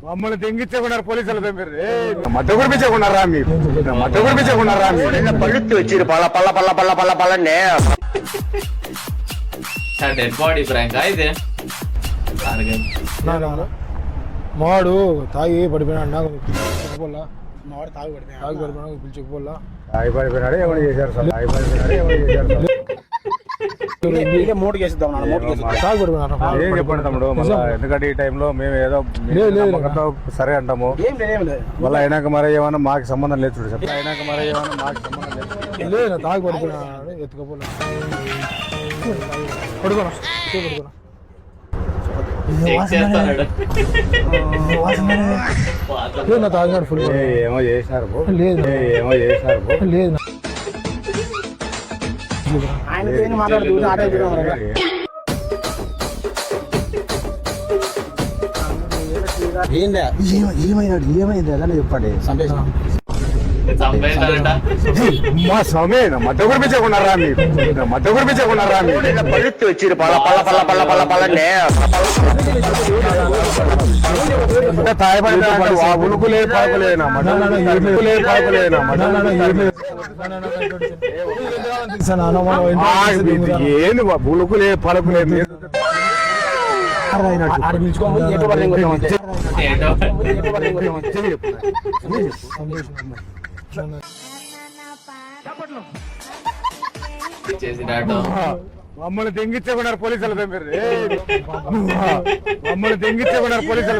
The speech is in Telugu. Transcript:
మమ్మల్ని తెంగిచ్చేకున్నారు పోలీసులు మధ్య కురిపించకున్నారా మీరు మధ్య కురిపించకున్నారా మీరు పళ్ళుత్తి వచ్చి పళ్ళ పళ్ళ పళ్ళ పళ్ళ పళ్ళ పళ్ళనే డెడ్ బాడీ ప్రాంక్ ఇది మావాడు తాగి పడిపోయినాడు నాకు పిలిచిపోలా మావాడు తాగి పడిపోయినా పిలిచిపోలా తాగి పడిపోయినాడే ఏమైనా చేశారు సార్ తాగి పడిపోయినాడే ఏమైనా చేశారు ఏం చెప్పండి తమ్ముడు మళ్ళీ ఎందుకంటే ఈ టైంలో మేము ఏదో సరే అంటాము మళ్ళీ అయినాక మరి ఏమన్నా మాకు సంబంధం లేదు చూడు సార్ అయినాక మరి ఏమన్నా మాకు సంబంధం లేదు తాగి పడిపోయినాడు ఎత్తుకపోలే పడుకోనా పడుకోనా తాగినాడు ఫుల్ ఏమో చేసినారు లేదు ఏమో చేసినారు లేదు ఏమైనాడు ఏమైంది అదే చెప్పండి చంపేస్తారట మా స్వామి మధ్య కురిపించకున్నారా మీరు మధ్య కురిపించకున్నారా మీరు పళ్ళుత్తి వచ్చి పళ్ళ పళ్ళ పళ్ళ పళ్ళ పళ్ళ పళ్ళనే తాయపడి ఉలుకులే పడకలేనా ఉలుకులే పడకలేనా ఏంది ఉలుకులే పడకలే మమ్మల్ని తెంగిచ్చేకున్నారు పోలీసులు మమ్మల్ని తెంగిచ్చేకున్నారు పోలీసులు